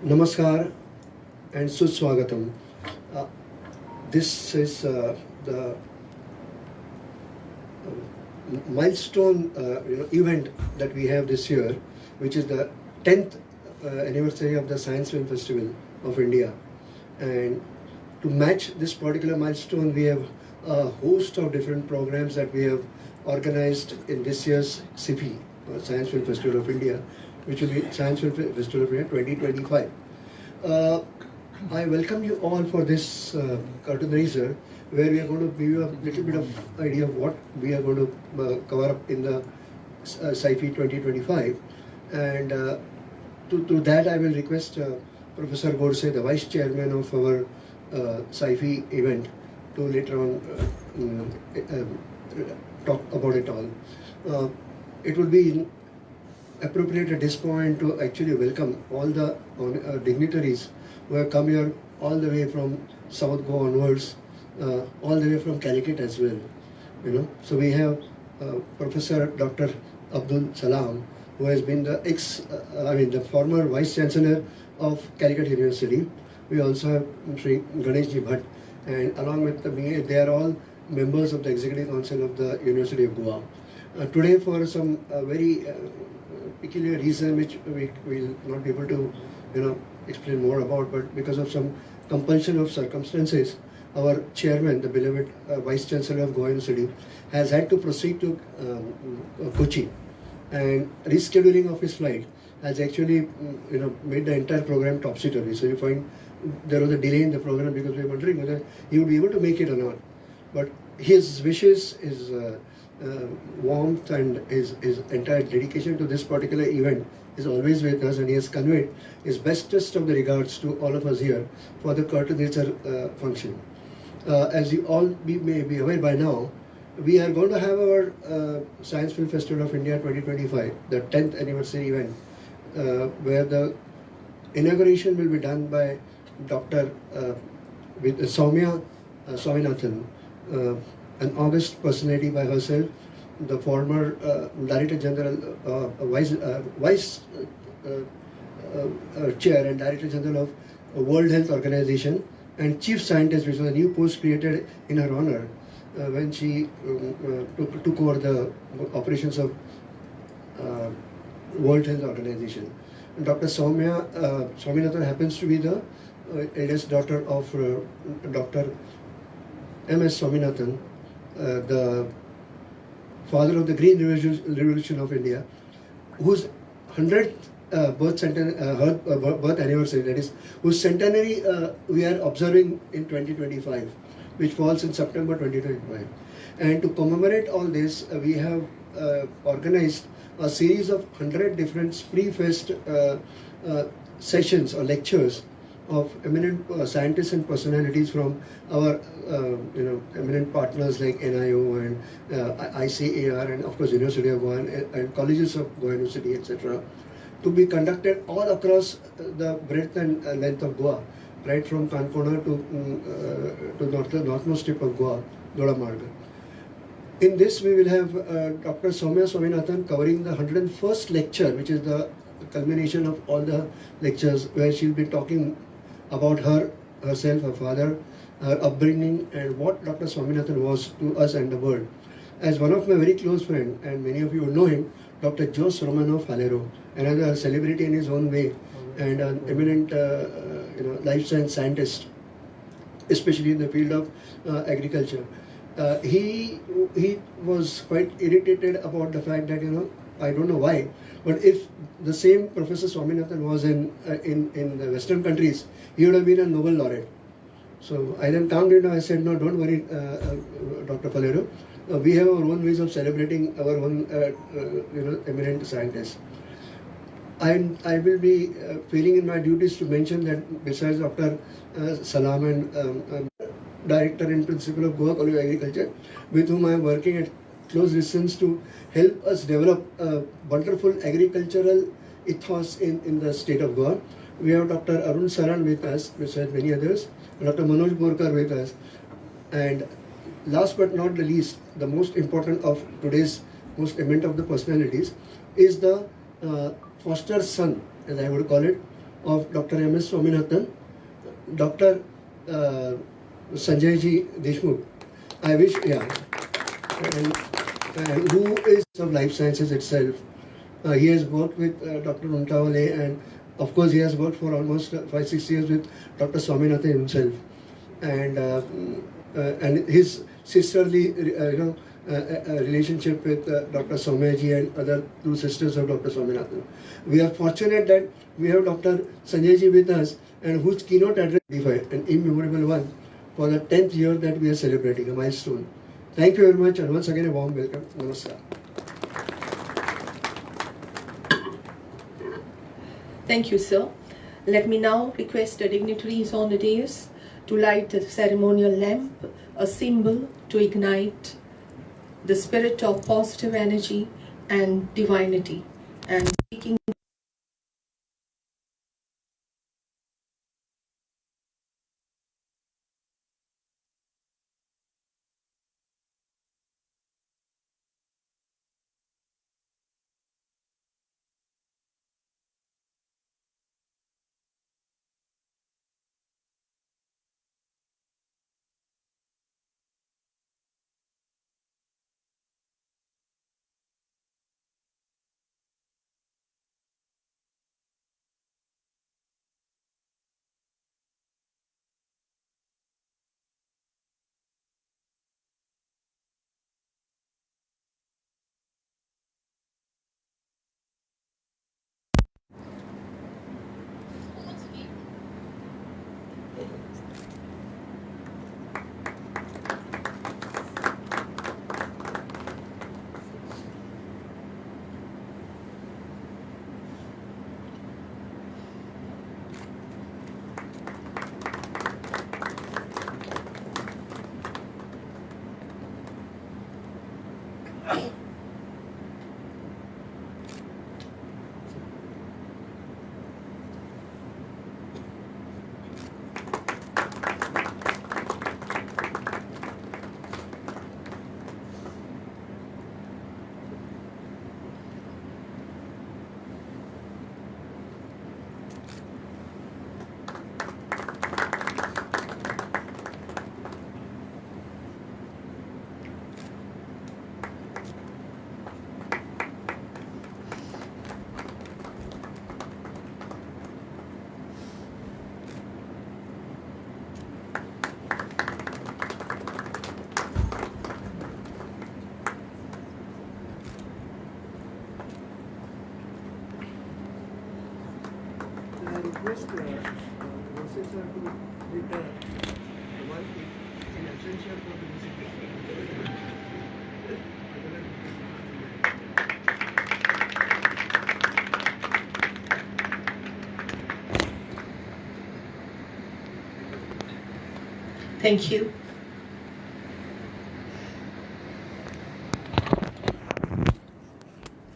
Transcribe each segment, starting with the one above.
Namaskar and Suswagatam. Uh, this is the milestone event that we have this year, which is the 10th anniversary of the Science Film Festival of India. And to match this particular milestone, we have a host of different programs that we have organized in this year's SIFI, Science Film Festival of India, which will be Science Film Festival of India 2025. I welcome you all for this curtain raiser, where we are going to give you a little bit of idea of what we are going to cover up in the SciFi 2025. And to that, I will request Professor Godse, the Vice Chairman of our SciFi event, to later on talk about it all. It would be appropriate at this point to actually welcome all the dignitaries who have come here all the way from South Goa onwards, all the way from Calicut as well. So we have Professor Dr. Abdul Salam, who has been the former Vice Chancellor of Calicut University. We also have Sri Ganeshji Bhatt, and along with me, they are all members of the Executive Council of the University of Goa. Today, for some very peculiar reason which we will not be able to explain more about, but because of some compulsion of circumstances, our chairman, the beloved Vice Chancellor of Goa University, has had to proceed to Kochi, and rescheduling of his flight has actually made the entire program topsy-turvy. So you find there was a delay in the program because we were wondering whether he would be able to make it or not. But his wishes, his warmth and his entire dedication to this particular event is always with us, and he has conveyed his bestest of the regards to all of us here for the curtain raiser function. As you all may be aware by now, we are going to have our Science Film Festival of India 2025, the 10th anniversary event, where the inauguration will be done by Dr. with Soumya Swaminathan, an august personality by herself, the former Director General, Vice Chair and Director General of World Health Organization, and Chief Scientist, which was a new post created in her honor when she took over the operations of World Health Organization. And Dr. Soumya Swaminathan happens to be the eldest daughter of Dr. M.S. Swaminathan, the father of the Green Revolution of India, whose 100th birth anniversary, that is, whose centenary we are observing in 2025, which falls in September 2025. And to commemorate all this, we have organized a series of 100 different pre-fest sessions or lectures of eminent scientists and personalities from our eminent partners like NIO and ICAR and of course University of Goa and colleges of Goa University, etc., to be conducted all across the breadth and length of Goa, right from Kankona to northmost tip of Goa, Doda Marga. In this, we will have Dr. Soumya Swaminathan covering the 101st lecture, which is the culmination of all the lectures, where she will be talking about herself, her father, her upbringing, and what Dr. Swaminathan was to us and the world. As one of my very close friends, and many of you will know him, Dr. Jos Romanov Falero, another celebrity in his own way, and an eminent life science scientist, especially in the field of agriculture. He was quite irritated about the fact that I don't know why, but if the same Professor Swaminathan was in the Western countries, he would have been a Nobel laureate. So I then calmed him down. I said, no, don't worry, Dr. Falero. We have our own ways of celebrating our own eminent scientists. I will be feeling in my duties to mention that besides Dr. Salam and Director and Principal of Goa College of Agriculture, with whom I am working at close distance to help us develop a wonderful agricultural ethos in the state of Goa. We have Dr. Arun Saran with us, besides many others, Dr. Manoj Borkar with us, and last but not the least, the most important of today's most eminent of the personalities is the foster son, as I would call it, of Dr. M.S. Swaminathan, Dr. Sanjay Ji Deshmukh. I wish, yeah, and who is of life sciences itself. He has worked with Dr. Untawale, and of course he has worked for almost 5-6 years with Dr. Swaminathan himself, and his sisterly relationship with Dr. Soumyaji and other two sisters of Dr. Swaminathan. We are fortunate that we have Dr. Sanjay Ji with us, and whose keynote address is an immemorable one for the 10th year that we are celebrating, a milestone. Thank you very much, and once again a warm welcome. Namaskar. Thank you, sir. Let me now request the dignitaries on the dais to light the ceremonial lamp, a symbol to ignite the spirit of positive energy and divinity. And speaking Request Rosit sir to read the one in absentia for the music. Thank you.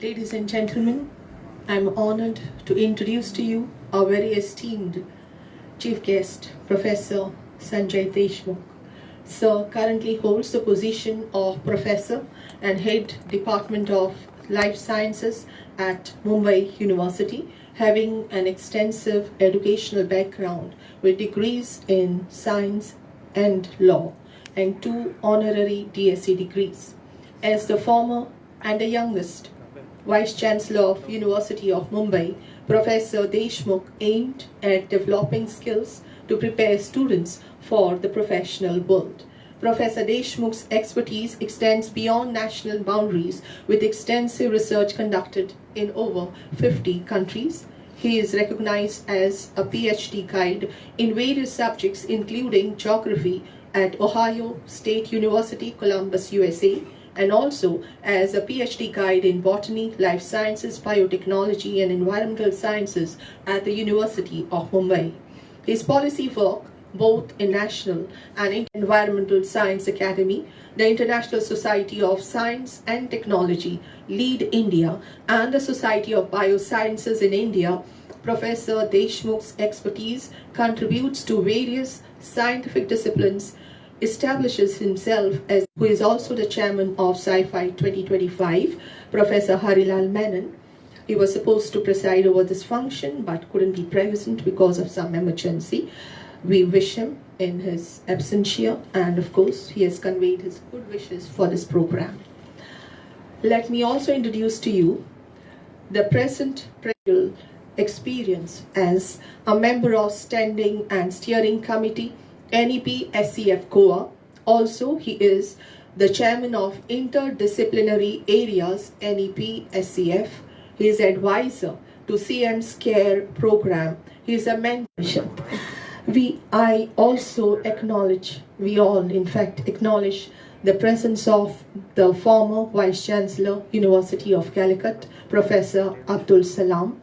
Ladies and gentlemen, I'm honored to introduce to you our very esteemed chief guest, Professor Sanjay Deshmukh. Sir currently holds the position of Professor and Head Department of Life Sciences at Mumbai University, having an extensive educational background with degrees in science and law and 2 honorary DSc degrees. As the former and the youngest Vice Chancellor of University of Mumbai, Professor Deshmukh aimed at developing skills to prepare students for the professional world. Professor Deshmukh's expertise extends beyond national boundaries with extensive research conducted in over 50 countries. He is recognized as a PhD guide in various subjects including geography at Ohio State University, Columbus, USA, and also as a PhD guide in botany, life sciences, biotechnology, and environmental sciences at the University of Mumbai. His policy work, both in National and Environmental Science Academy, the International Society of Science and Technology, LEAD India, and the Society of Biosciences in India, Professor Deshmukh's expertise contributes to various scientific disciplines, establishes himself as who is also the chairman of Sci-Fi 2025, Professor Harilal Menon, He was supposed to preside over this function but couldn't be present because of some emergency. We wish him in his absentia, and of course he has conveyed his good wishes for this program. Let me also introduce to you the present experience as a member of Standing and Steering Committee, NEP SCF Goa. Also, he is the chairman of Interdisciplinary Areas, NEP SCF. He is advisor to CM's CARE program. He is a mentorship. I also acknowledge, we all in fact acknowledge the presence of the former Vice Chancellor, University of Calicut, Professor Abdul Salam.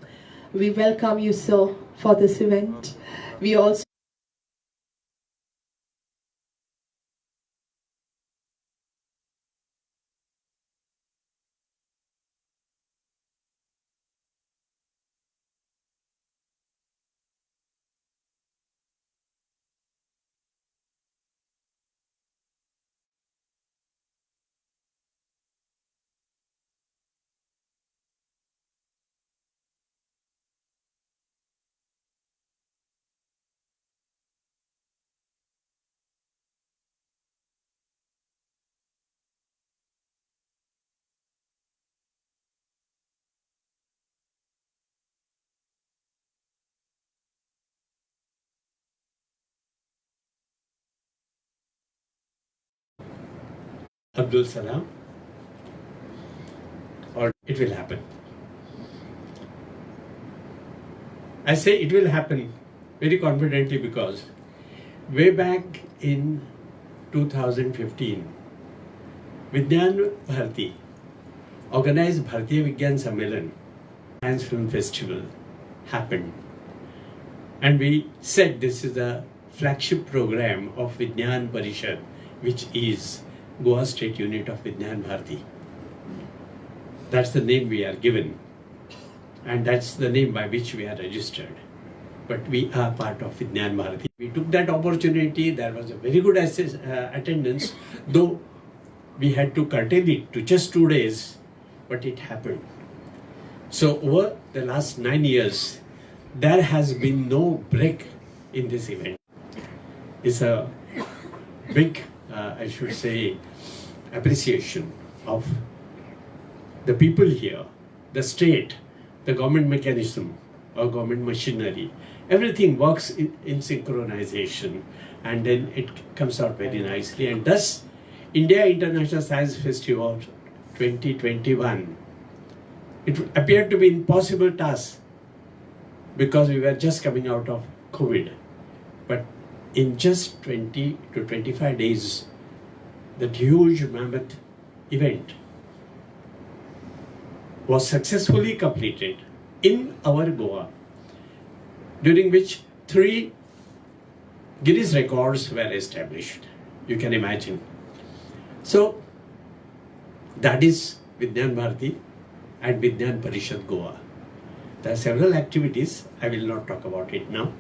We welcome you, sir, for this event. We also Abdul Salam, or it will happen. I say it will happen very confidently because way back in 2015, Vigyan Bharati organized Bharatiya Vigyan Sammelan, Science Film Festival happened. And we said this is the flagship program of Vigyan Parishad, which is Goa State Unit of Vigyan Bharati. That's the name we are given, and that's the name by which we are registered. But we are part of Vigyan Bharati. We took that opportunity. There was a very good attendance, though we had to curtail it to just 2 days, but it happened. So over the last 9 years, there has been no break in this event. It's a big, I should say, appreciation of the people here, the state, the government mechanism or government machinery. Everything works in synchronization, and then it comes out very nicely. And thus, India International Science Festival 2021, it appeared to be an impossible task because we were just coming out of COVID. But in just 20 to 25 days, that huge mammoth event was successfully completed in our Goa, during which 3 Guinness records were established. You can imagine. So that is Vigyan Bharati and Vigyan Parishad Goa. There are several activities. I will not talk about it now.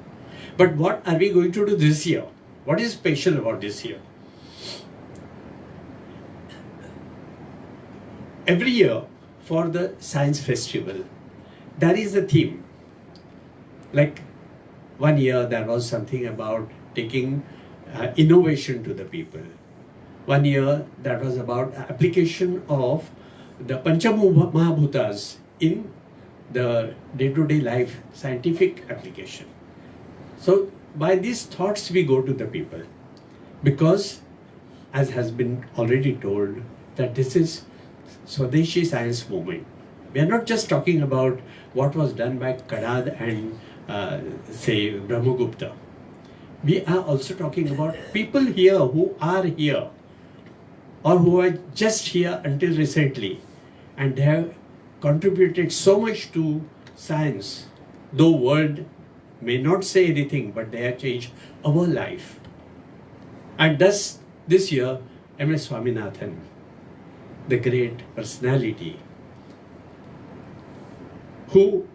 But what are we going to do this year? What is special about this year? Every year for the Science Festival, there is a theme. Like 1 year there was something about taking innovation to the people. 1 year that was about application of the Panchamahabhutas in the day-to-day life, scientific application. So by these thoughts we go to the people, because as has been already told, that this is Swadeshi science movement. We are not just talking about what was done by Kadad and say Brahmagupta. We are also talking about people here who are here or who are just here until recently, and they have contributed so much to science, though world may not say anything, but they have changed our life. And thus this year, M.S. Swaminathan, the great personality, who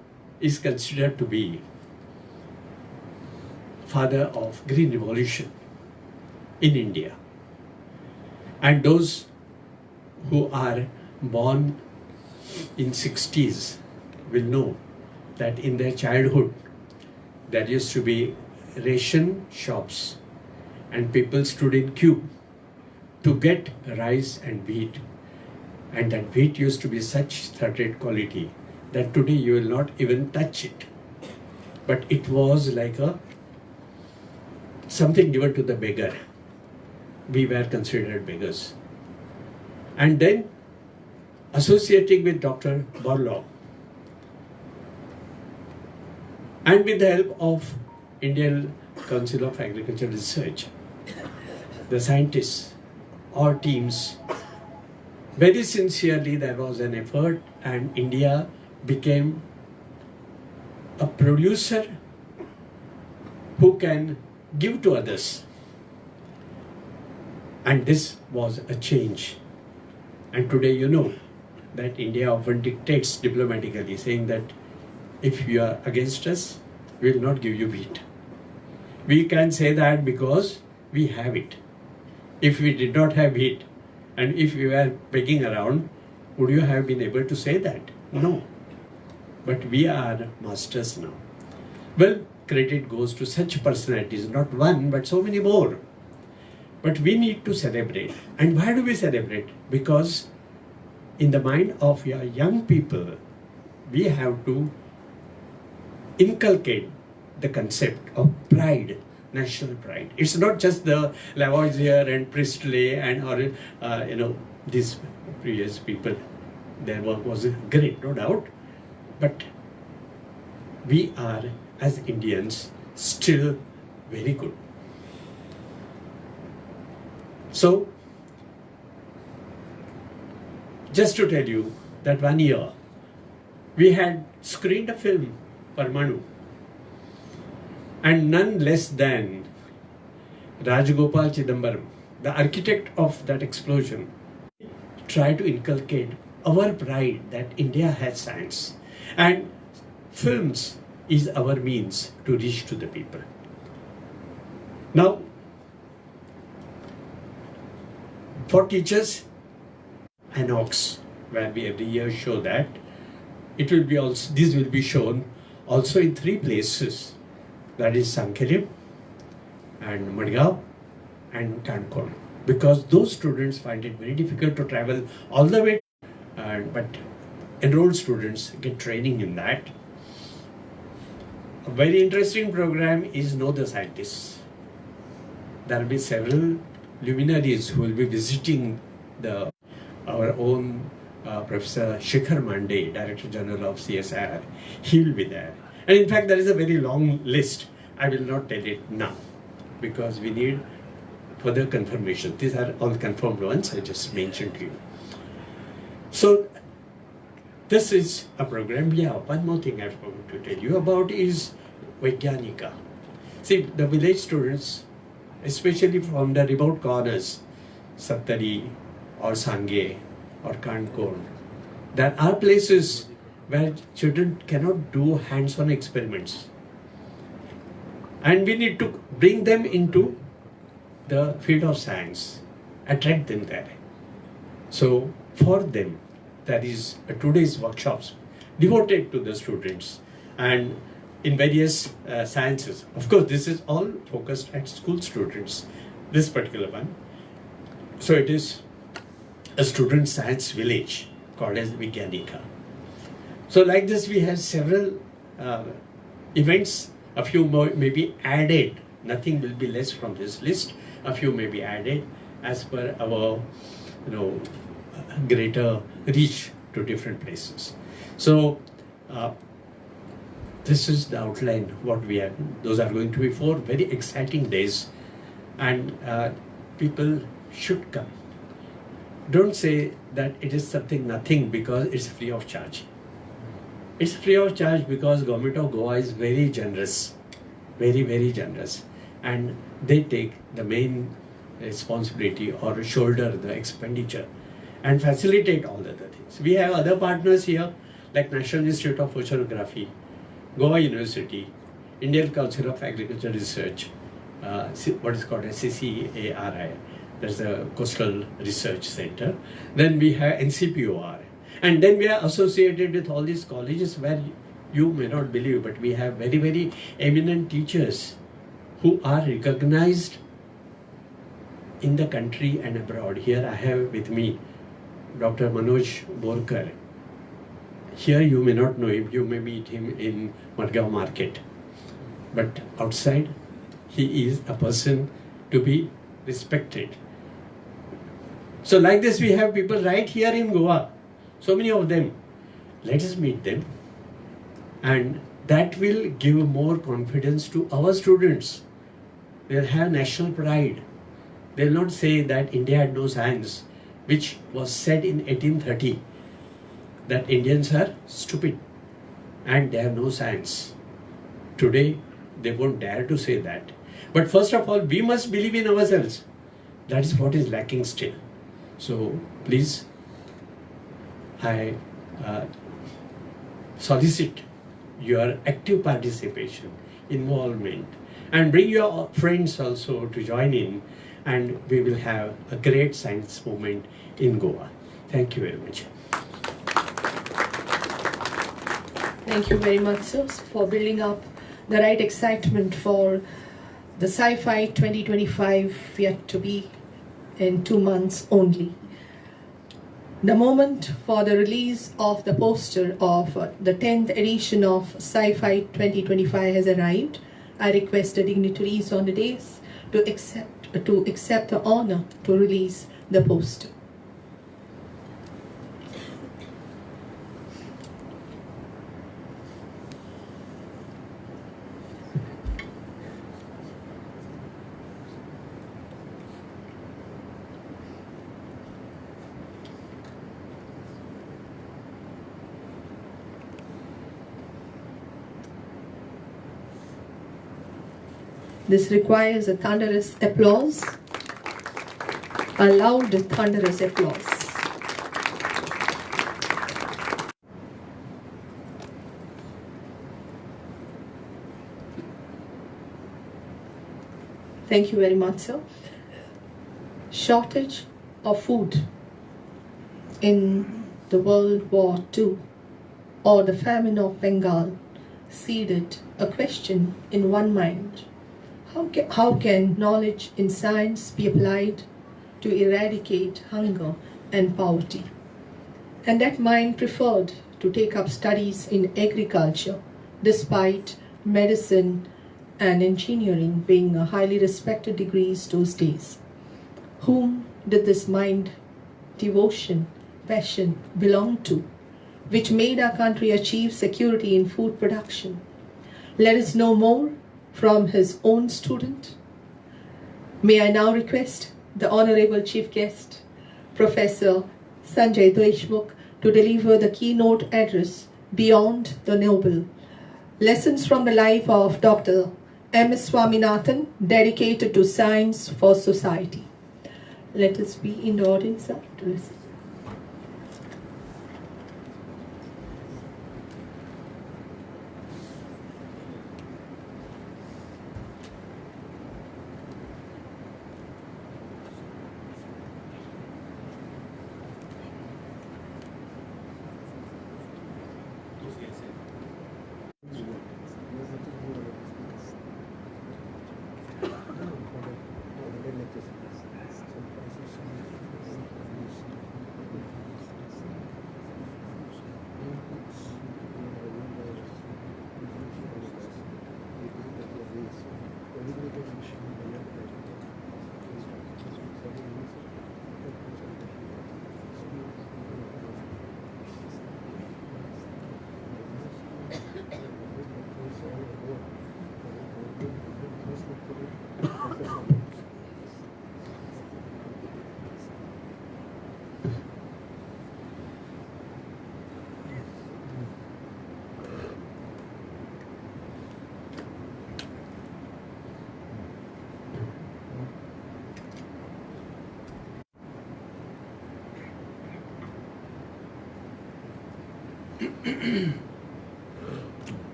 is considered to be father of Green Revolution in India, and those who are born in 60s will know that in their childhood there used to be ration shops and people stood in queue to get rice and wheat, and that wheat used to be such third-rate quality that today you will not even touch it. But it was like something given to the beggar. We were considered beggars. And then associating with Dr. Borlaug and with the help of Indian Council of Agricultural Research, the scientists, our teams, very sincerely there was an effort, and India became a producer who can give to others. And this was a change. And today you know that India often dictates diplomatically, saying that if you are against us, we will not give you wheat. We can say that because we have it. If we did not have wheat, and if we were begging around, would you have been able to say that? No. But we are masters now. Well, credit goes to such personalities, not one, but so many more. But we need to celebrate. And why do we celebrate? Because in the mind of your young people, we have to inculcate the concept of pride, national pride. It's not just the Lavoisier and Priestley and these previous people. Their work was great, no doubt. But we are, as Indians, still very good. So, just to tell you that one year, we had screened a film, Parmanu, and none less than Rajagopal Chidambaram, the architect of that explosion, tried to inculcate our pride that India has science. And films is our means to reach to the people. Now, for teachers, Anox, where we every year show that, it will be also, this will be shown also in 3 places, that is Sankelim and Madgaon and Kankorn, because those students find it very difficult to travel all the way, but enrolled students get training in that. A very interesting program is Know the Scientists. There will be several luminaries who will be visiting our own Professor Shikhar Mande, Director General of CSIR. He will be there. And in fact, there is a very long list. I will not tell it now because we need further confirmation. These are all confirmed ones I just mentioned to you. So, this is a program. Yeah, one more thing I forgot to tell you about is Vaigyanika. See, the village students, especially from the remote corners, Saptari or Sangye or Kankorn, there are places where children cannot do hands-on experiments. And we need to bring them into the field of science, attract them there. So for them, there is a 2 days workshops devoted to the students and in various sciences. Of course, this is all focused at school students, this particular one. So it is a student science village called as Vaigyanika. So like this, we have several events. A few more may be added. Nothing will be less from this list. A few may be added as per our, greater reach to different places. So this is the outline what we have. Those are going to be 4 very exciting days, and people should come. Don't say that it is something nothing because it's free of charge. It's free of charge because Government of Goa is very generous, very, very generous, and they take the main responsibility or shoulder the expenditure and facilitate all the other things. We have other partners here like National Institute of Oceanography, Goa University, Indian Council of Agricultural Research, what is called a CCARI, that's the Coastal Research Center. Then we have NCPOR, And then we are associated with all these colleges where you may not believe, but we have very, very eminent teachers who are recognized in the country and abroad. Here I have with me Dr. Manoj Borkar. Here you may not know him, you may meet him in Madgaon market. But outside, he is a person to be respected. So like this, we have people right here in Goa, so many of them. Let us meet them, and that will give more confidence to our students. They'll have national pride. They'll not say that India had no science, which was said in 1830, that Indians are stupid and they have no science. Today, they won't dare to say that. But first of all, we must believe in ourselves. That is what is lacking still. So please, I solicit your active participation, involvement, and bring your friends also to join in, and we will have a great science movement in Goa. Thank you very much. Thank you very much, sir, for building up the right excitement for the Sci-Fi 2025, yet to be in 2 months only. The moment for the release of the poster of the 10th edition of Sci-Fi 2025 has arrived. I request the dignitaries on the dais to accept the honor to release the poster. This requires a thunderous applause, a loud thunderous applause. Thank you very much, sir. Shortage of food in the World War II or the famine of Bengal seeded a question in one mind. How can knowledge in science be applied to eradicate hunger and poverty? And that mind preferred to take up studies in agriculture, despite medicine and engineering being highly respected degrees those days. Whom did this mind, devotion, passion belong to, which made our country achieve security in food production? Let us know more from his own student. May I now request the Honorable Chief Guest, Professor Sanjay Deshmukh, to deliver the keynote address, Beyond the Noble, Lessons from the Life of Dr. M. Swaminathan, dedicated to science for society. Let us be in the audience, sir, to listen.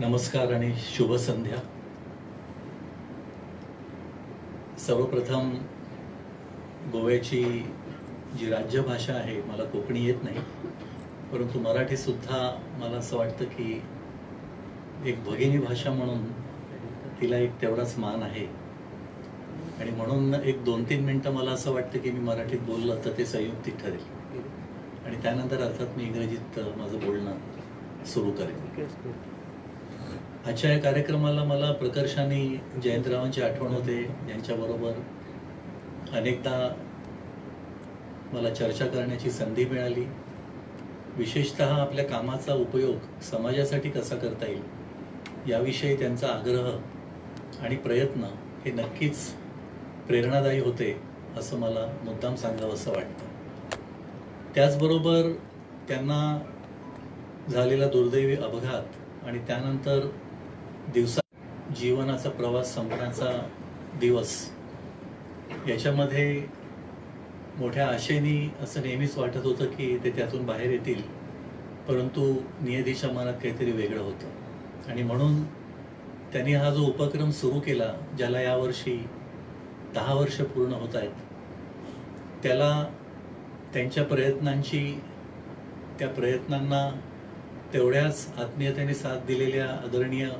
नमस्कार आणि शुभ संध्या. सर्वप्रथम गोव्याची जी राज्यभाषा आहे, मला कोकणी येत नाही, परंतु मराठी सुद्धा मला असं वाटतं की एक भगिनी भाषा म्हणून तिला एक तेवढाच मान आहे. आणि म्हणून एक 2-3 मिनिटं मला असं वाटतं की मी मराठीत बोललं तर ते संयुक्तिक ठरेल, आणि त्यानंतर अर्थात मी इंग्रजीत माझं बोलणं सुरू करेन. आजच्या या कार्यक्रमाला मला प्रकर्षाने जयंतरावांची आठवण होते, ज्यांच्याबरोबर अनेकदा मला चर्चा करण्याची संधी मिळाली. विशेषतः आपल्या कामाचा उपयोग समाजासाठी कसा करता येईल याविषयी त्यांचा आग्रह आणि प्रयत्न हे नक्कीच प्रेरणादायी होते, असं मला मुद्दाम सांगावं असं वाटतं. त्याचबरोबर त्यांना झालेला दुर्दैवी अपघात आणि त्यानंतर जीवनाचा प्रवास संपण्याचा दिवस, याच्यामध्ये मोठ्या आशेने असं नेहमीच वाटत होतं की ते त्यातून बाहेर येतील, परंतु नियतीच्या मनात काहीतरी वेगळं होतं. आणि म्हणून त्यांनी हा जो उपक्रम सुरू केला, ज्याला यावर्षी 10 वर्ष पूर्ण होत आहेत, त्याला त्यांच्या त्या प्रयत्नांना तेवढ्याच आत्मीयतेने साथ दिलेल्या आदरणीय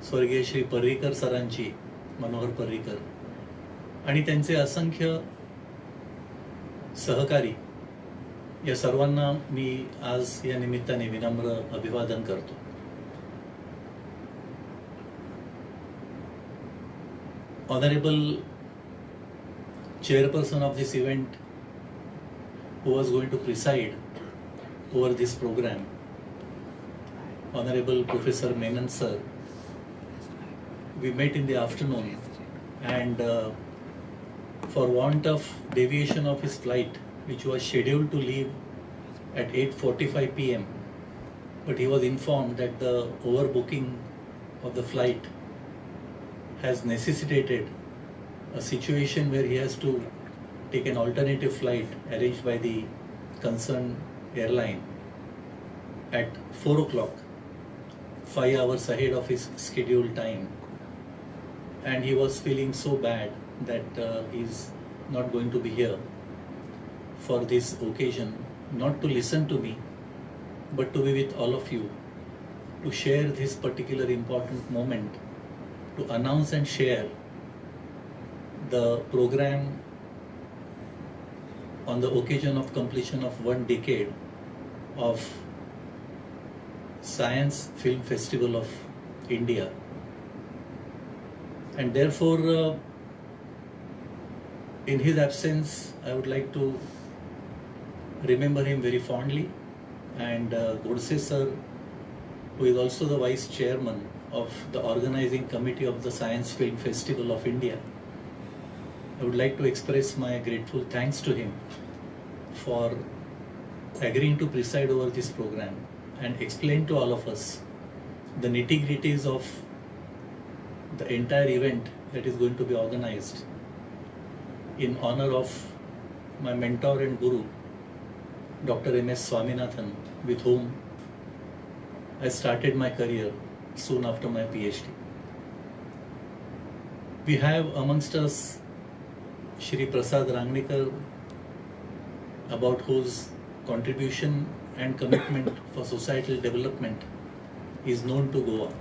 स्वर्गीय श्री पर्रीकर सरांची, मनोहर पर्रीकर, आणि त्यांचे असंख्य सहकारी, या सर्वांना मी आज या निमित्ताने विनम्र अभिवादन करतो. Honorable chairperson of this event, who was going to preside over this program, Honorable Professor Menon sir, we met in the afternoon, and for want of deviation of his flight, which was scheduled to leave at 8:45 p.m., but he was informed that the overbooking of the flight has necessitated a situation where he has to take an alternative flight arranged by the concerned airline at 4 o'clock, 5 hours ahead of his scheduled time. And he was feeling so bad that he's not going to be here for this occasion, not to listen to me, but to be with all of you, to share this particular important moment, to announce and share the program on the occasion of completion of 1 decade of Science Film Festival of India. And therefore, in his absence, I would like to remember him very fondly. And Godse sir, who is also the vice chairman of the organizing committee of the Science Film Festival of India, I would like to express my grateful thanks to him for agreeing to preside over this program and explain to all of us the nitty-gritties of the entire event that is going to be organized in honor of my mentor and guru, Dr. M.S. Swaminathan, with whom I started my career soon after my PhD. We have amongst us Shri Prasad Rangnikar, about whose contribution and commitment for societal development is known to Goa.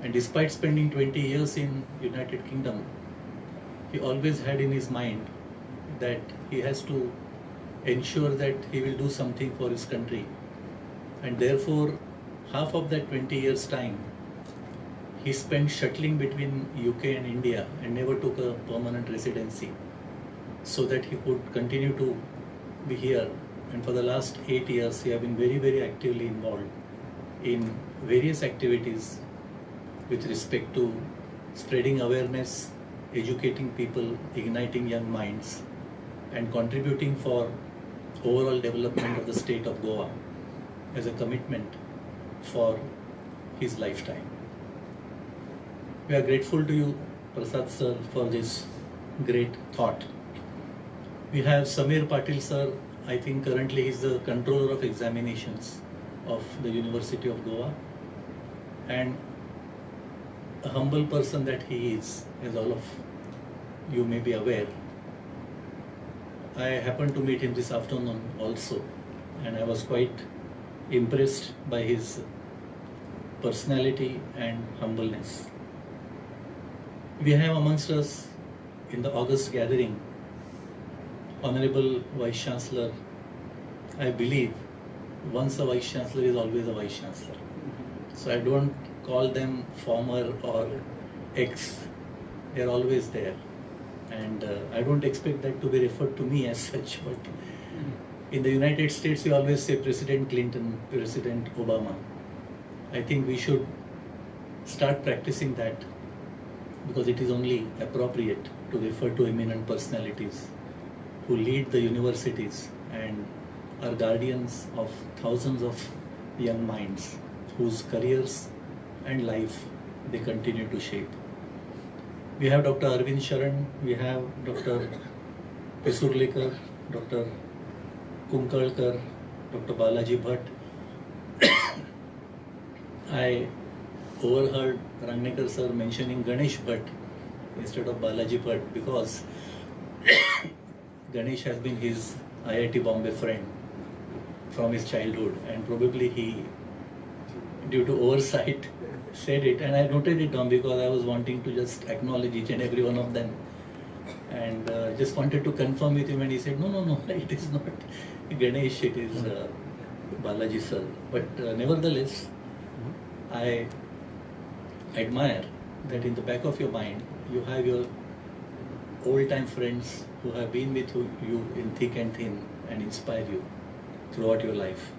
And despite spending 20 years in United Kingdom, he always had in his mind that he has to ensure that he will do something for his country. And therefore, half of that 20 years' time, he spent shuttling between UK and India and never took a permanent residency, so that he could continue to be here. And for the last 8 years, he has been very, very actively involved in various activities with respect to spreading awareness educating people, igniting young minds, and contributing for overall development of the state of Goa as a commitment for his lifetime. We are grateful to you, Prasad sir, for this great thought. We have Samir Patil sir. I think currently he is the controller of examinations of the University of Goa, and a humble person that he is, as all of you may be aware. I happened to meet him this afternoon also, and I was quite impressed by his personality and humbleness. We have amongst us in the August gathering Honorable Vice Chancellor. I believe once a Vice Chancellor is always a Vice Chancellor. So I don't call them former or ex. They are always there. And I don't expect that to be referred to me as such, but in the United States we always say President Clinton, President Obama. I think we should start practicing that, because it is only appropriate to refer to eminent personalities who lead the universities and are guardians of thousands of young minds whose careers and life they continue to shape. We have Dr. Arvind Sharan, we have Dr. Pisurlikar, Dr. Kunkalkar, Dr. Balaji Bhatt. I overheard Rangnekar sir mentioning Ganesh Bhatt instead of Balaji Bhatt, because Ganesh has been his IIT Bombay friend from his childhood, and probably he, due to oversight, said it, and I noted it down because I was wanting to just acknowledge each and every one of them, and just wanted to confirm with him, and he said, no, it is not Ganesh, it is Balaji sir. But nevertheless, I admire that in the back of your mind you have your old-time friends who have been with you in thick and thin and inspire you throughout your life,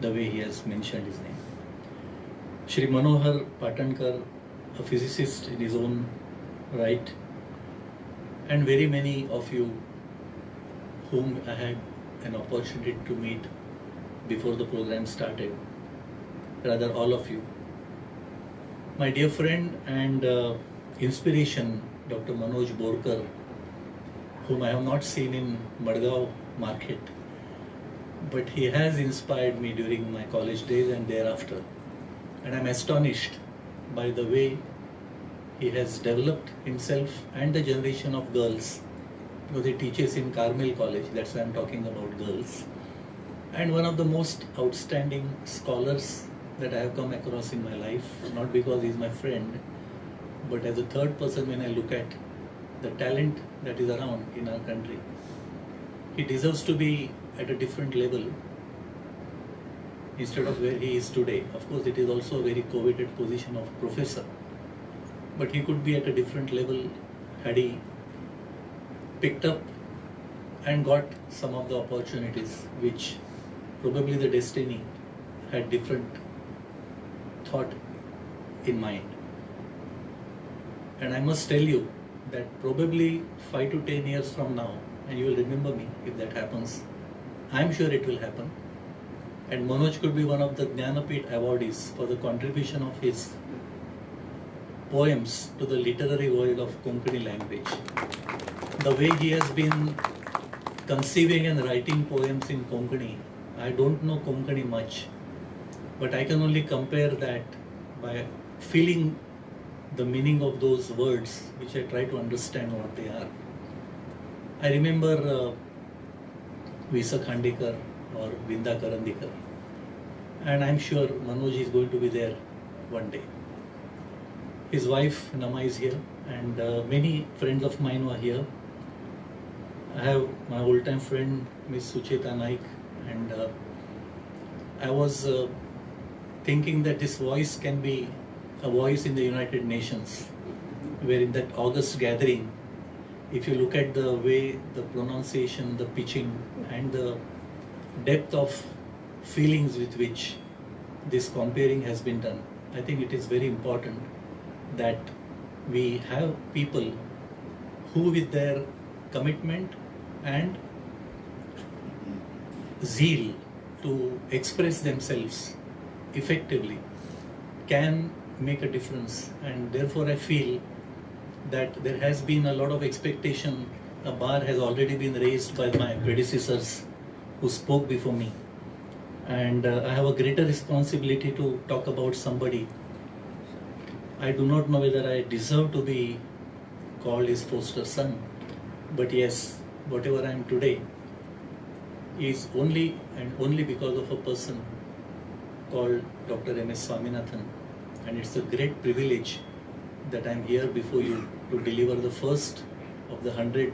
the way he has mentioned his name. Shri Manohar Patankar, a physicist in his own right, and very many of you whom I had an opportunity to meet before the program started, rather all of you. My dear friend and inspiration, Dr. Manoj Borkar, whom I have not seen in Madgaon market, but he has inspired me during my college days and thereafter. And I'm astonished by the way he has developed himself and the generation of girls, because he teaches in Carmel College, that's why I'm talking about girls. And one of the most outstanding scholars that I have come across in my life, not because he's my friend, but as a third person when I look at the talent that is around in our country. He deserves to be at a different level instead of where he is today. Of course, it is also a very coveted position of professor, but he could be at a different level had he picked up and got some of the opportunities which probably the destiny had different thought in mind. And I must tell you that probably 5 to 10 years from now, and you will remember me if that happens, I'm sure it will happen. And Manoj could be one of the Jnanapith awardees for the contribution of his poems to the literary world of Konkani language. The way he has been conceiving and writing poems in Konkani, I don't know Konkani much, but I can only compare that by feeling the meaning of those words, which I try to understand what they are. I remember Visa Khandekar or Binda Karandikar, and I'm sure Manoj is going to be there one day. His wife Nama is here, and many friends of mine who are here. I have my old-time friend Miss Sucheta Naik, and I was thinking that this voice can be a voice in the United Nations, where in that August gathering, if you look at the way the pronunciation, the pitching, and the depth of feelings with which this comparing has been done, I think it is very important that we have people who with their commitment and zeal to express themselves effectively can make a difference. And therefore I feel that there has been a lot of expectation. A bar has already been raised by my predecessors who spoke before me. And I have a greater responsibility to talk about somebody. I do not know whether I deserve to be called his foster son, but yes, whatever I am today is only and only because of a person called Dr. M.S. Swaminathan. And it's a great privilege that I am here before you to deliver the first of the 100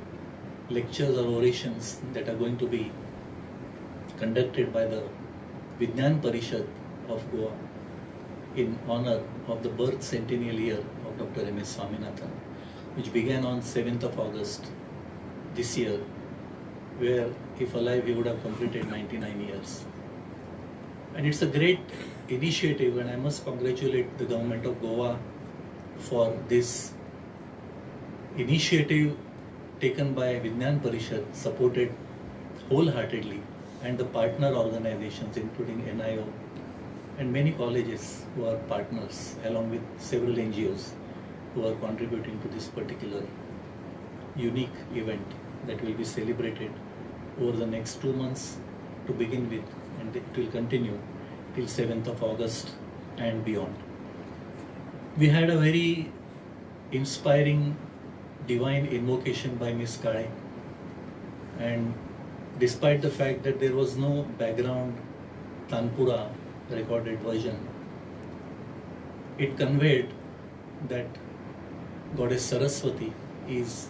lectures or orations that are going to be conducted by the Vigyan Parishad of Goa in honor of the birth centennial year of Dr. M.S. Swaminathan, which began on 7th of August this year, where if alive he would have completed 99 years. And it's a great initiative, and I must congratulate the government of Goa for this initiative taken by Vigyan Parishad, supported wholeheartedly, and the partner organizations including NIO and many colleges who are partners, along with several NGOs who are contributing to this particular unique event that will be celebrated over the next 2 months to begin with, and it will continue till 7th of August and beyond. We had a very inspiring divine invocation by Miss Kale, and despite the fact that there was no background Tanpura recorded version, it conveyed that Goddess Saraswati is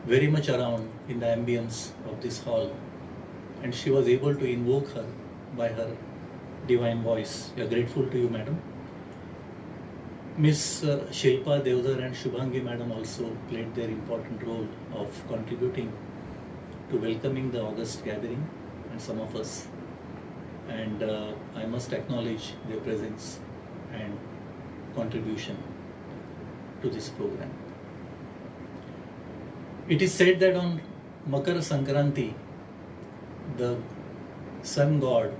very much around in the ambience of this hall, and she was able to invoke her by her divine voice. We are grateful to you, madam. Miss Shilpa Devdar and Shubhangi madam also played their important role of contributing to welcoming the August gathering and some of us, and I must acknowledge their presence and contribution to this program. It is said that on Makara Sankranti, the sun god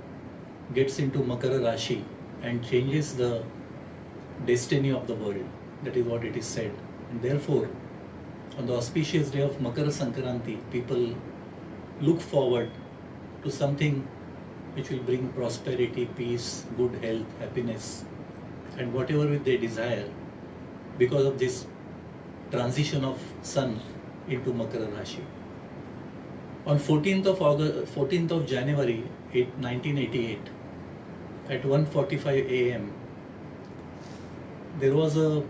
gets into Makara Rashi and changes the destiny of the world. That is what it is said. And therefore, on the auspicious day of Makara Sankranti, people look forward to something which will bring prosperity, peace, good health, happiness, and whatever they desire because of this transition of sun into Makara Rashi. On 14th of January 1988, at 1:45 a.m., there was a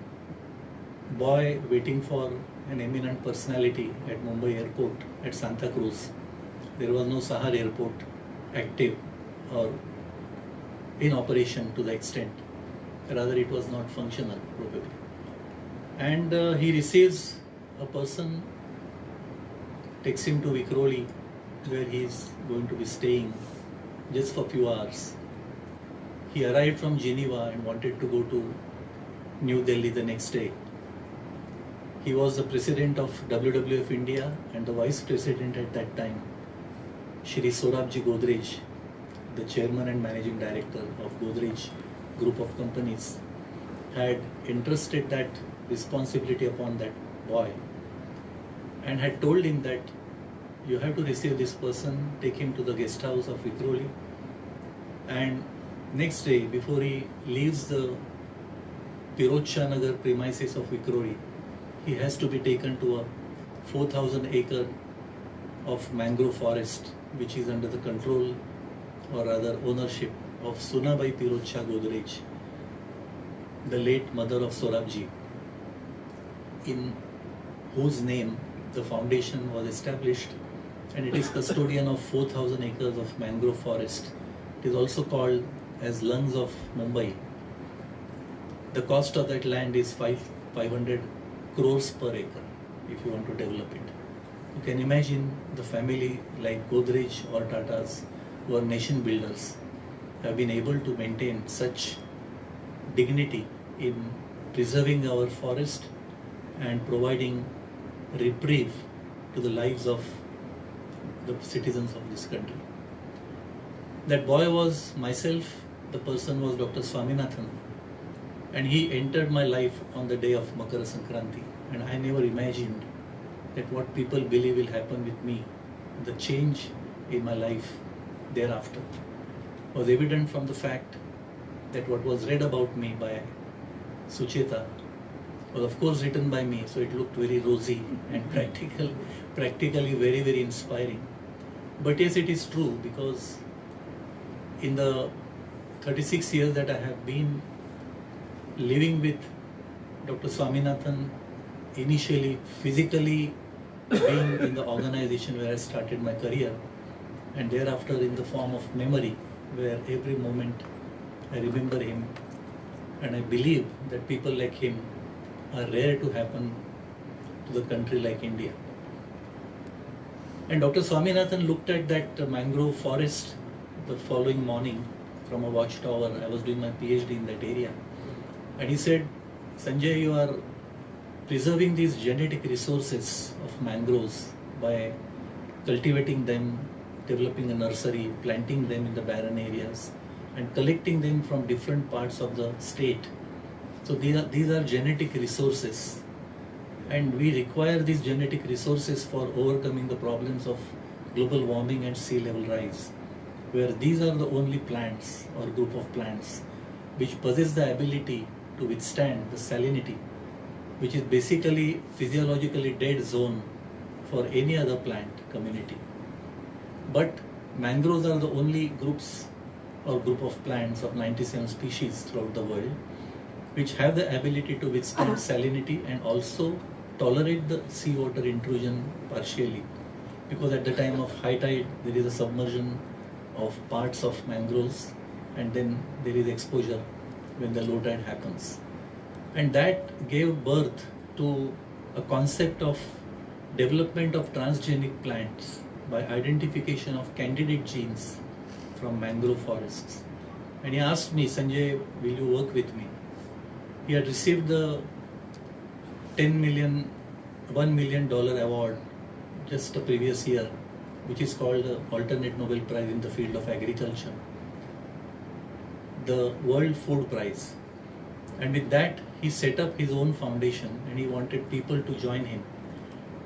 boy waiting for an eminent personality at Mumbai airport at Santa Cruz. There was no Sahar airport active or in operation to the extent. Rather, it was not functional probably. And he receives a person, takes him to Vikroli, where he is going to be staying just for a few hours. He arrived from Geneva and wanted to go to New Delhi the next day. He was the president of WWF India and the vice president at that time, Shri Sorabji Godrej, the chairman and managing director of Godrej group of companies, had entrusted that responsibility upon that boy and had told him that you have to receive this person, take him to the guest house of Vikroli, and next day, before he leaves the Piroj Shah Nagar premises of Vikroli, he has to be taken to a 4,000 acre of mangrove forest, which is under the control or rather ownership of Sunabai Piroj Shah Godrej, the late mother of Sorabji, in whose name the foundation was established, and it is custodian of 4,000 acres of mangrove forest. It is also called as lungs of Mumbai. The cost of that land is 500 crores per acre if you want to develop it. You can imagine the family like Godrej or Tatas, who are nation builders, have been able to maintain such dignity in preserving our forest and providing reprieve to the lives of the citizens of this country. That boy was myself, the person was Dr. Swaminathan, and he entered my life on the day of Makara Sankranti, and I never imagined that what people believe will happen with me, the change in my life thereafter, was evident from the fact that what was read about me by Sucheta was of course written by me, so it looked very rosy and practically very, very inspiring. But yes, it is true, because in the 36 years that I have been living with Dr. Swaminathan, initially physically being in the organization where I started my career, and thereafter in the form of memory, where every moment I remember him, and I believe that people like him are rare to happen to the country like India. And Dr. Swaminathan looked at that mangrove forest the following morning from a watchtower. I was doing my PhD in that area. And he said, Sanjay, you are preserving these genetic resources of mangroves by cultivating them, developing a nursery, planting them in the barren areas, and collecting them from different parts of the state. So these are genetic resources, and we require these genetic resources for overcoming the problems of global warming and sea level rise, where these are the only plants or group of plants which possess the ability to withstand the salinity, which is basically physiologically dead zone for any other plant community. But mangroves are the only groups or group of plants of 97 species throughout the world which have the ability to withstand salinity and also tolerate the seawater intrusion partially, because at the time of high tide there is a submersion of parts of mangroves, and then there is exposure when the low tide happens. And that gave birth to a concept of development of transgenic plants by identification of candidate genes from mangrove forests. And he asked me, Sanjay, will you work with me? He had received the $1 million award just the previous year, which is called the Alternate Nobel Prize in the field of agriculture, the World Food Prize. And with that, he set up his own foundation, and he wanted people to join him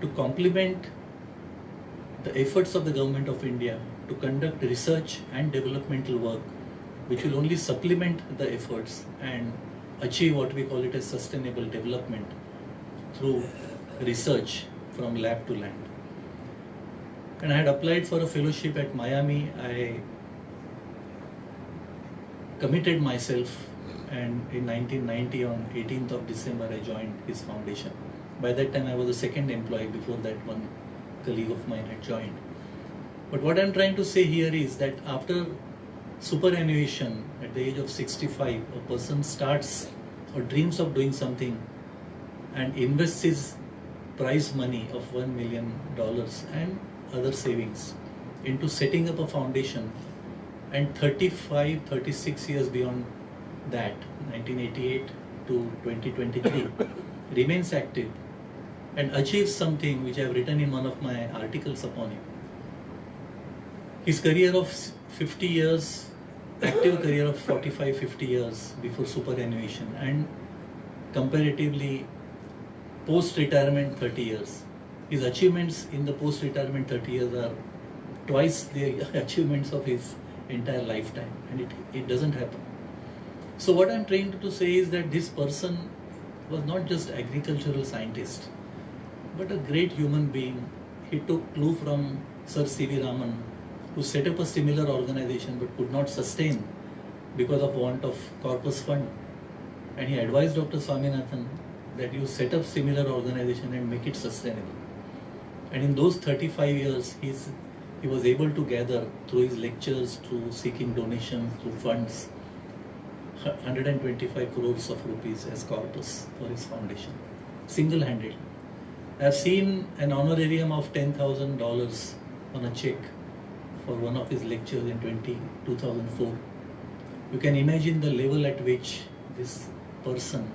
to complement the efforts of the government of India to conduct research and developmental work, which will only supplement the efforts and achieve what we call it as sustainable development through research from lab to land. And I had applied for a fellowship at Miami. I committed myself, and in 1990, on 18th of December, I joined his foundation. By that time, I was the second employee. Before that, one colleague of mine had joined. But what I'm trying to say here is that after superannuation, at the age of 65, a person starts or dreams of doing something and invests his prize money of $1 million and other savings into setting up a foundation, and 36 years beyond that, 1988 to 2023, remains active and achieves something which I have written in one of my articles upon him. His career of 50 years, active career of 45-50 years before superannuation, and comparatively post-retirement 30 years. His achievements in the post-retirement 30 years are twice the achievements of his entire lifetime, and it doesn't happen. So what I'm trying to say is that this person was not just agricultural scientist, but a great human being. He took clue from Sir C.V. Raman, who set up a similar organization but could not sustain because of want of corpus fund. And he advised Dr. Swaminathan that you set up similar organization and make it sustainable. And in those 35 years, he was able to gather through his lectures, through seeking donations, through funds, 125 crores of rupees as corpus for his foundation, single-handed. I have seen an honorarium of $10,000 on a check for one of his lectures in 2004. You can imagine the level at which this person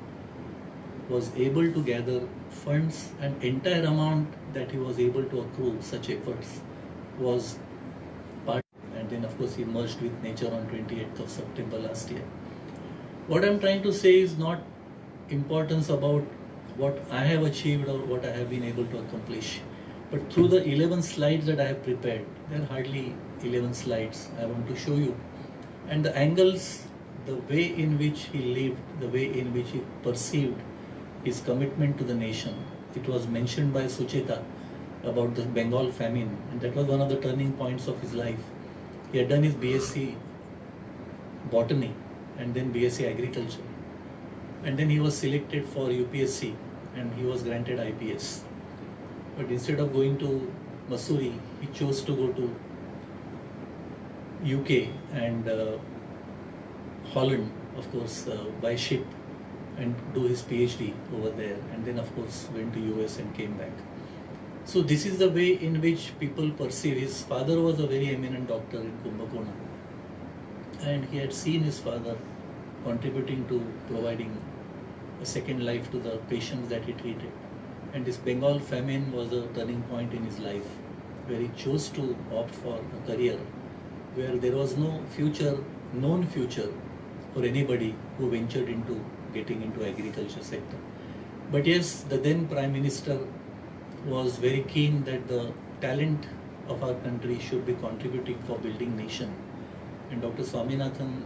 was able to gather funds, and entire amount that he was able to accrue such efforts was part, and then of course he merged with nature on 28th of September last year. What I'm trying to say is not importance about what I have achieved or what I have been able to accomplish, but through the 11 slides that I have prepared, there are hardly 11 slides I want to show you, and the angles, the way in which he lived, the way in which he perceived his commitment to the nation. It was mentioned by Sucheta about the Bengal famine, and that was one of the turning points of his life. He had done his BSc Botany and then BSc Agriculture, and then he was selected for UPSC and he was granted IPS. But instead of going to Missouri, he chose to go to UK and Holland, of course, by ship, and do his PhD over there, and then of course went to US and came back. So this is the way in which people perceive. His father was a very eminent doctor in Kumbhakona, and he had seen his father contributing to providing a second life to the patients that he treated. And this Bengal famine was a turning point in his life, where he chose to opt for a career where there was no future, known future for anybody who ventured into getting into agriculture sector. But yes, the then Prime Minister was very keen that the talent of our country should be contributing for building nation. And Dr. Swaminathan,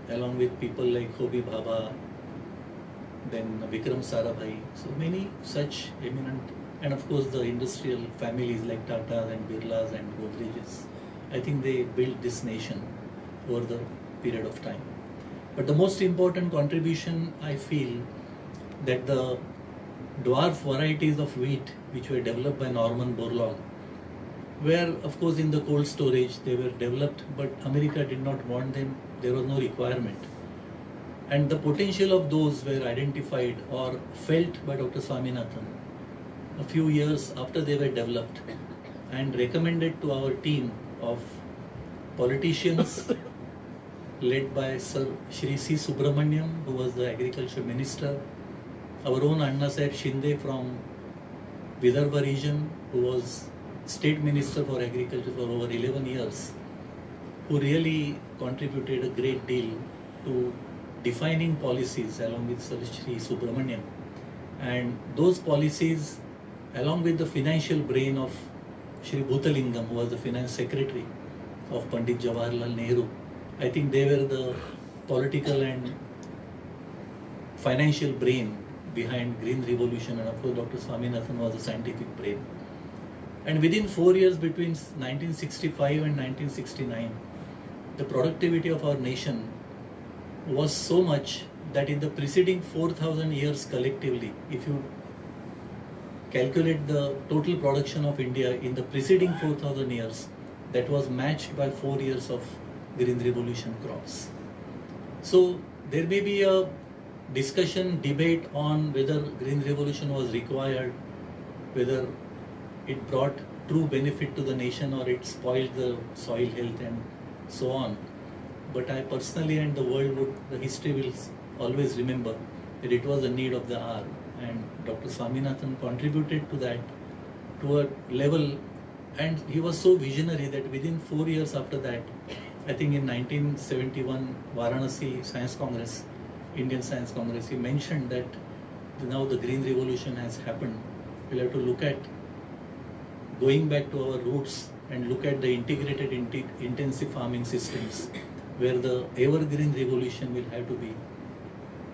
along with people like Hobi Bhabha, then Vikram Sarabhai, so many such eminent, and of course the industrial families like Tata and Birlas and Godrej's, I think they built this nation over the period of time. But the most important contribution, I feel, that the dwarf varieties of wheat which were developed by Norman Borlaug were, of course, in the cold storage. They were developed, but America did not want them. There was no requirement. And the potential of those were identified or felt by Dr. Swaminathan a few years after they were developed, and recommended to our team of politicians led by Sir Shri C. Subramaniam, who was the agriculture minister, our own Anna Sahib Shinde from Vidarbha region, who was state minister for agriculture for over 11 years, who really contributed a great deal to defining policies along with Sir Shri Subramaniam. And those policies, along with the financial brain of Shri Bhutalingam, who was the finance secretary of Pandit Jawaharlal Nehru, I think they were the political and financial brain behind Green Revolution, and of course Dr. Swaminathan was a scientific brain. And within 4 years, between 1965 and 1969, the productivity of our nation was so much that in the preceding 4,000 years collectively, if you calculate the total production of India in the preceding 4,000 years, that was matched by 4 years of Green Revolution crops. So there may be a discussion, debate on whether Green Revolution was required, whether it brought true benefit to the nation or it spoiled the soil health and so on. But I personally, and the world would, the history will always remember that it was a need of the hour, and Dr. Swaminathan contributed to that to a level, and he was so visionary that within 4 years after that, I think in 1971 Varanasi Science Congress, Indian Science Congress, he mentioned that now the Green Revolution has happened. We'll have to look at going back to our roots and look at the integrated intensive farming systems, where the evergreen revolution will have to be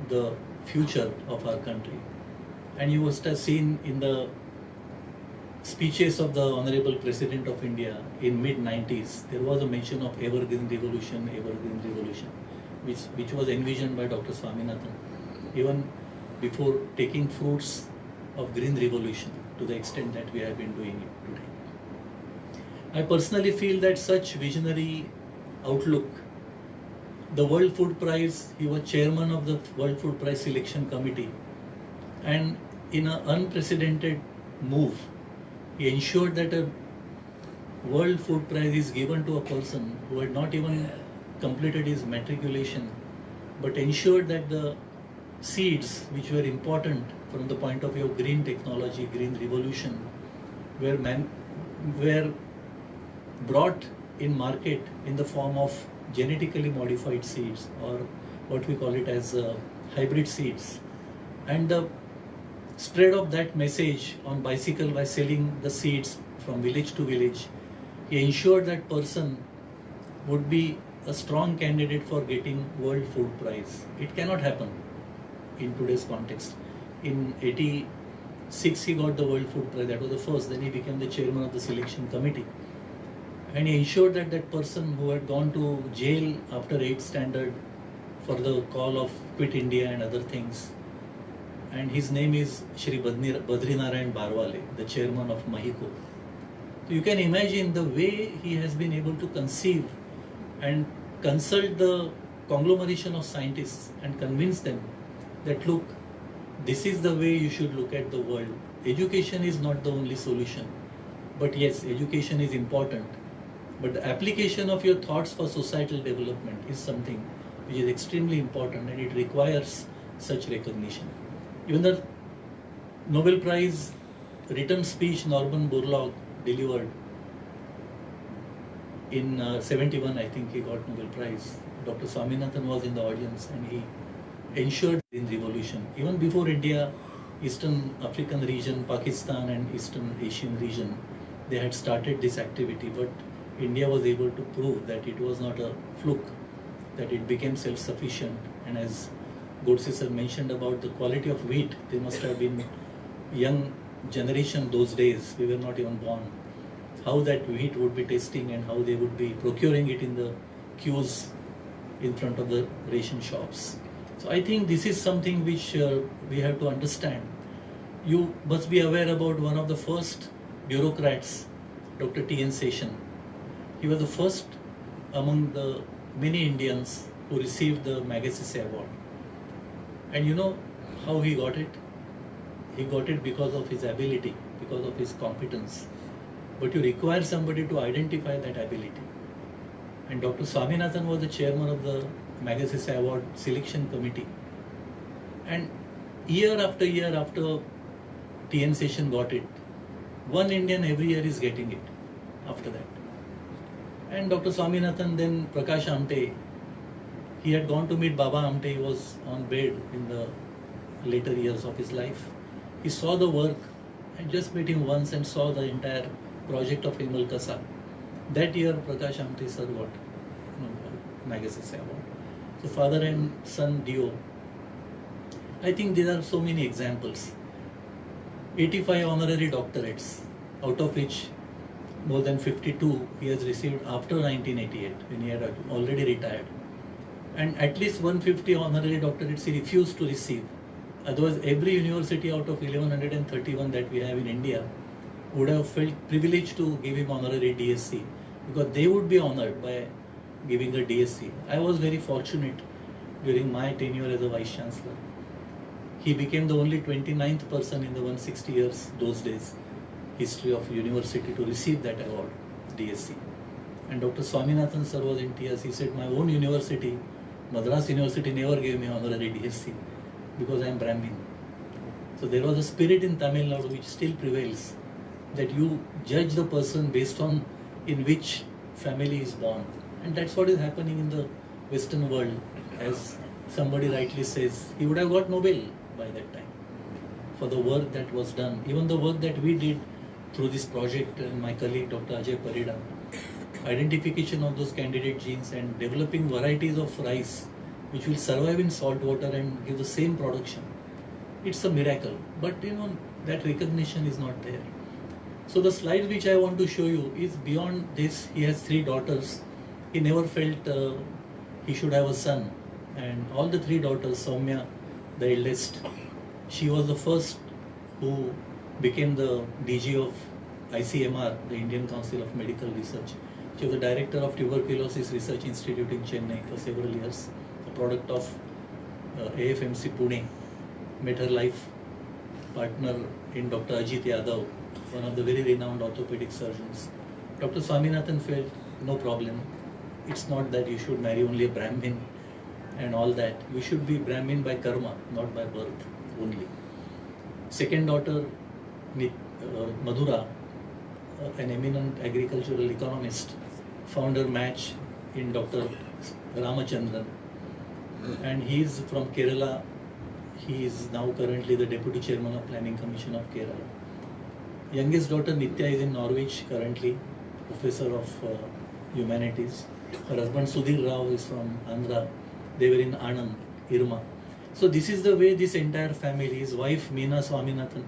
the future of our country. And you must have seen in the speeches of the Honorable President of India in mid-90s, there was a mention of evergreen revolution, which was envisioned by Dr. Swaminathan, even before taking fruits of Green Revolution to the extent that we have been doing it today. I personally feel that such visionary outlook, the World Food Prize, he was chairman of the World Food Prize Selection Committee, and in an unprecedented move, he ensured that a World Food Prize is given to a person who had not even completed his matriculation, but ensured that the seeds which were important from the point of view of green technology, green revolution, were brought in market in the form of genetically modified seeds, or what we call it as hybrid seeds. And the spread of that message on bicycle by selling the seeds from village to village, he ensured that person would be a strong candidate for getting World Food Prize. It cannot happen in today's context. In 86 he got the World Food Prize, that was the first. Then he became the chairman of the selection committee. And he ensured that that person who had gone to jail after 8th standard for the call of quit India and other things, and his name is Shri Badrinarayan Barwale, the chairman of Mahiko. So you can imagine the way he has been able to conceive and consult the conglomeration of scientists and convince them that, look, this is the way you should look at the world. Education is not the only solution, but yes, education is important. But the application of your thoughts for societal development is something which is extremely important, and it requires such recognition. Even the Nobel Prize written speech Norman Borlaug delivered in 71, I think he got Nobel Prize. Dr. Swaminathan was in the audience, and he ensured in revolution. Even before India, Eastern African region, Pakistan and Eastern Asian region, they had started this activity, but India was able to prove that it was not a fluke, that it became self-sufficient. And as Godse sir mentioned about the quality of wheat, they must have been young generation those days, we were not even born, how that wheat would be tasting and how they would be procuring it in the queues in front of the ration shops. So I think this is something which we have to understand. You must be aware about one of the first bureaucrats, Dr. T.N. Seshan. He was the first among the many Indians who received the Magsaysay Award. And you know how he got it? He got it because of his ability, because of his competence. But you require somebody to identify that ability. And Dr. Swaminathan was the chairman of the Magsaysay Award selection committee. And year after T.N. Seshan got it, one Indian every year is getting it after that. And Dr. Swaminathan, then Prakash Amte, he had gone to meet Baba Amte. He was on bed in the later years of his life. He saw the work and just met him once and saw the entire project of Himal Kasa. That year, Prakash Amte sir got Magsaysay Award. So father and son duo. I think there are so many examples. 85 honorary doctorates, out of which more than 52 he has received after 1988, when he had already retired. And at least 150 honorary doctorates he refused to receive. Otherwise, every university out of 1131 that we have in India would have felt privileged to give him honorary DSc, because they would be honored by giving a DSc. I was very fortunate during my tenure as a Vice Chancellor. He became the only 29th person in the 160 years, those days, history of university to receive that award, DSc. And Dr. Swaminathan sir was in tears. He said, my own university, Madras University, never gave me honorary DSc because I am Brahmin. So there was a spirit in Tamil Nadu which still prevails, that you judge the person based on in which family is born. And that's what is happening in the Western world. As somebody rightly says, he would have got Nobel by that time for the work that was done. Even the work that we did through this project, and my colleague Dr. Ajay Parida, identification of those candidate genes and developing varieties of rice which will survive in salt water and give the same production. It's a miracle, but you know, that recognition is not there. So the slide which I want to show you is beyond this. He has 3 daughters. He never felt he should have a son. And all the 3 daughters, Soumya, the eldest, she was the first who became the DG of ICMR, the Indian Council of Medical Research. She was the director of Tuberculosis Research Institute in Chennai for several years, a product of AFMC Pune. Met her life partner in Dr. Ajit Yadav, one of the very renowned orthopedic surgeons. Dr. Swaminathan felt, no problem. It's not that you should marry only a Brahmin. and all that. You should be Brahmin by karma, not by birth only. Second daughter, Madhura, an eminent agricultural economist, found her match in Dr. Ramachandran, and he is from Kerala. He is now currently the Deputy Chairman of Planning Commission of Kerala. Youngest daughter Nitya is in Norwich currently, Professor of Humanities. Her husband Sudhir Rao is from Andhra. They were in Anand, Irma. So this is the way this entire family, his wife Meena Swaminathan,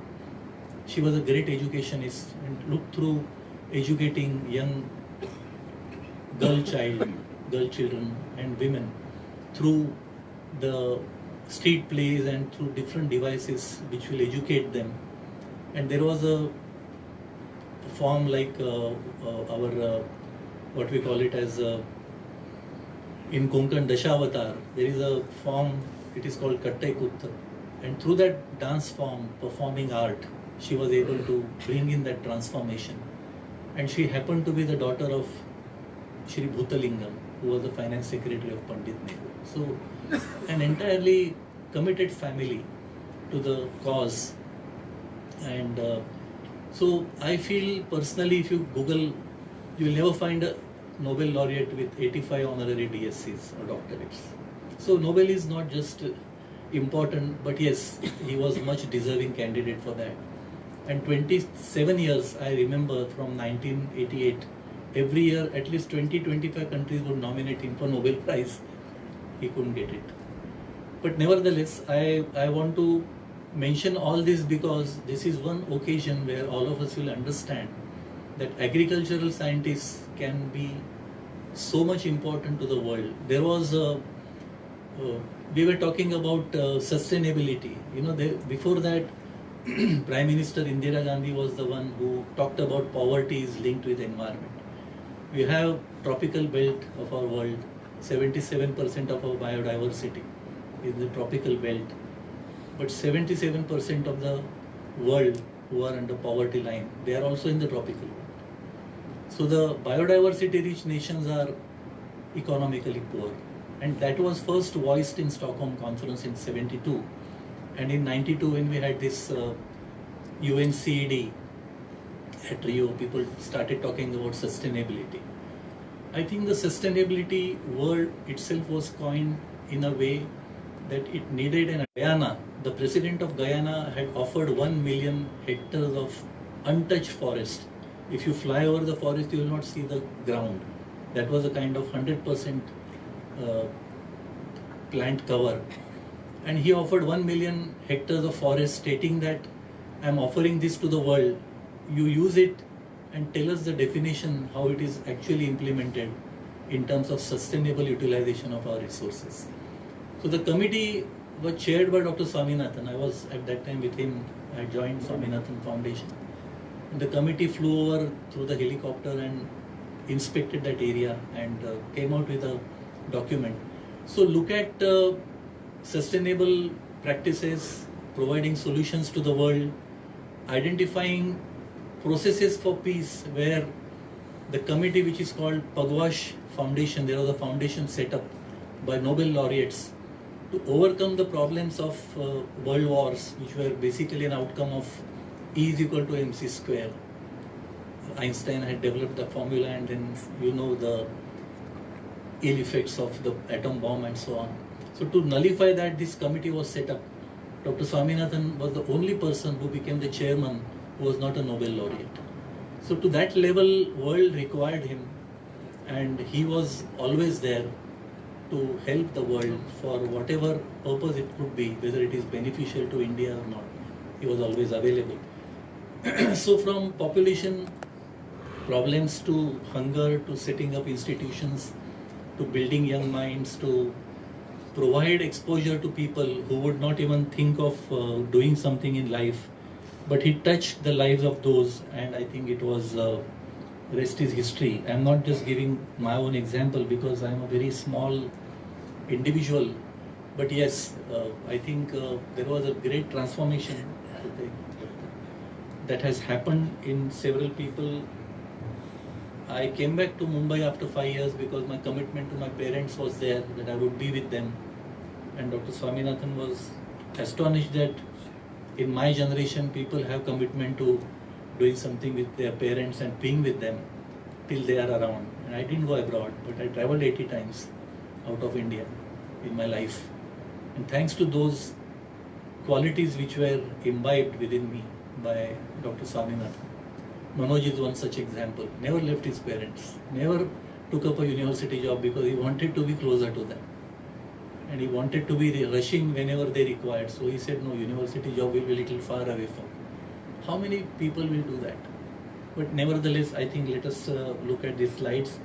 she was a great educationist and looked through educating young girl children and women through the street plays and through different devices which will educate them. And there was a form like our what we call it as in Konkan Dashavatar, there is a form, it is called Kattai Kutta, and through that dance form, performing art, she was able to bring in that transformation. And she happened to be the daughter of Shri Bhutalingam, who was the finance secretary of Pandit Nehru. So an entirely committed family to the cause. And so I feel personally, if you Google, you will never find a Nobel laureate with 85 honorary DSCs or doctorates. So Nobel is not just important, but yes, he was much deserving candidate for that. And 27 years, I remember from 1988, every year at least 20-25 countries would nominate him for Nobel Prize. He couldn't get it. But nevertheless, I want to mention all this because this is one occasion where all of us will understand that agricultural scientists can be so much important to the world. There was we were talking about sustainability. You know, before that, Prime Minister Indira Gandhi was the one who talked about poverty is linked with environment. We have tropical belt of our world. 77% of our biodiversity is the tropical belt. But 77% of the world who are under poverty line, they are also in the tropical belt. So the biodiversity rich nations are economically poor. And that was first voiced in Stockholm Conference in 72. And in 92, when we had this UNCED at Rio, people started talking about sustainability. I think the sustainability word itself was coined in a way that it needed an Guyana. The president of Guyana had offered 1 million hectares of untouched forest. If you fly over the forest, you will not see the ground. That was a kind of 100% plant cover. And he offered 1 million hectares of forest, stating that I am offering this to the world. You use it and tell us the definition, how it is actually implemented in terms of sustainable utilization of our resources. So the committee was chaired by Dr. Swaminathan. I was at that time with him. I joined Swaminathan Foundation. And the committee flew over through the helicopter and inspected that area and came out with a document. So look at sustainable practices, providing solutions to the world, identifying processes for peace, where the committee which is called Pugwash Foundation, there was a foundation set up by Nobel laureates to overcome the problems of world wars, which were basically an outcome of E is equal to mc square. Einstein had developed the formula, and then you know the ill effects of the atom bomb and so on. So to nullify that, this committee was set up. Dr. Swaminathan was the only person who became the chairman who was not a Nobel laureate. So to that level, world required him, and he was always there to help the world for whatever purpose it could be, whether it is beneficial to India or not. He was always available. So from population problems to hunger to setting up institutions to building young minds to provide exposure to people who would not even think of doing something in life, but he touched the lives of those, and I think it was rest is history. I'm not just giving my own example because I'm a very small individual, but yes, I think there was a great transformation that has happened in several people. I came back to Mumbai after 5 years because my commitment to my parents was there, that I would be with them. And Dr. Swaminathan was astonished that in my generation people have commitment to doing something with their parents and being with them till they are around. And I didn't go abroad, but I traveled 80 times out of India in my life. And thanks to those qualities which were imbibed within me by Dr. Swaminathan. Manoj is one such example. Never left his parents, never took up a university job because he wanted to be closer to them. And he wanted to be rushing whenever they required. So he said, no, university job will be a little far away from. How many people will do that? But nevertheless, I think let us look at these slides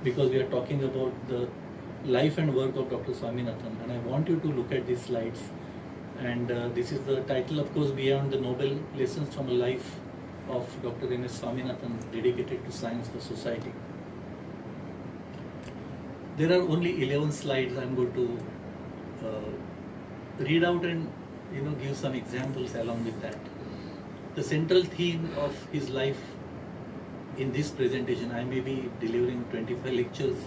because we are talking about the life and work of Dr. Swaminathan. And I want you to look at these slides. And this is the title, of course, Beyond the Noble, Lessons from a Life of Dr. M.S. Swaminathan, dedicated to science for society. There are only 11 slides. I'm going to read out and give some examples along with that. The central theme of his life in this presentation, I may be delivering 25 lectures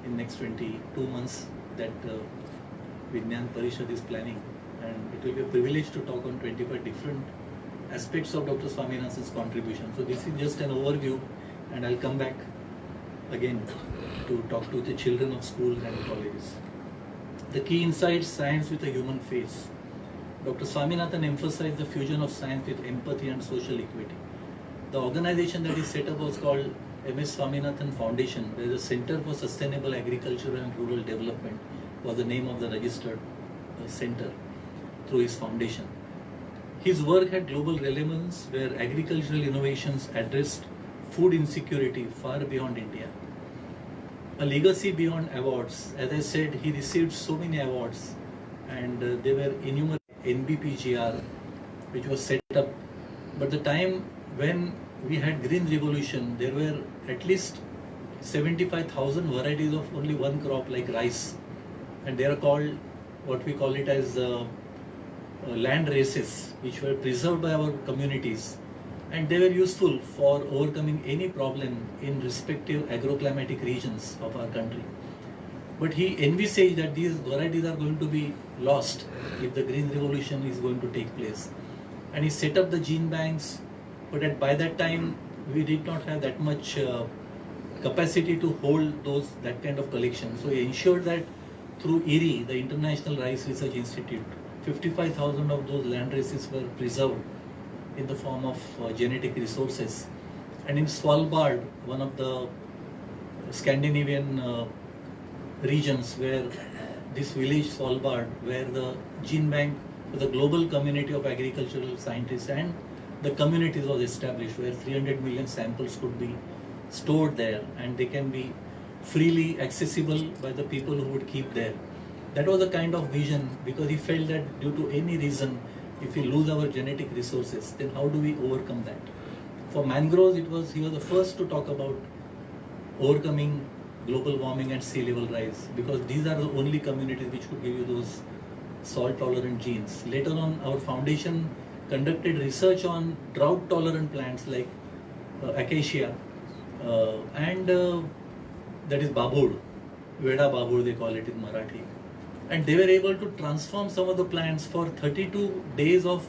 in next 22 months that Vigyan Parishad is planning, and it will be a privilege to talk on 25 different aspects of Dr. Swaminathan's contribution. So this is just an overview, and I'll come back again to talk to the children of schools and colleges. The key insights: science with a human face. Dr. Swaminathan emphasized the fusion of science with empathy and social equity. The organization that he set up was called M.S. Swaminathan Foundation, where the Center for Sustainable Agriculture and Rural Development was the name of the registered center through his foundation. His work had global relevance, where agricultural innovations addressed food insecurity far beyond India. A legacy beyond awards. As I said, he received so many awards, and they were innumerable. NBPGR, which was set up, but the time when we had Green Revolution, there were at least 75,000 varieties of only one crop, like rice, and they are called, what we call it as land races, which were preserved by our communities, and they were useful for overcoming any problem in respective agroclimatic regions of our country. But he envisaged that these varieties are going to be lost if the Green Revolution is going to take place. And he set up the gene banks, but by that time we did not have that much capacity to hold that kind of collection. So he ensured that through IRI, the International Rice Research Institute, 55,000 of those land races were preserved in the form of genetic resources. And in Svalbard, one of the Scandinavian regions, where this village Svalbard, where the gene bank for the global community of agricultural scientists and the communities was established, where 300 million samples could be stored there and they can be freely accessible by the people who would keep there. That was the kind of vision, because he felt that due to any reason, if we lose our genetic resources, then how do we overcome that? For mangroves, he was the first to talk about overcoming global warming and sea level rise, because these are the only communities which could give you those salt tolerant genes. Later on, our foundation conducted research on drought tolerant plants like acacia and that is babur, Veda babur they call it in Marathi. And they were able to transform some of the plants for 32 days of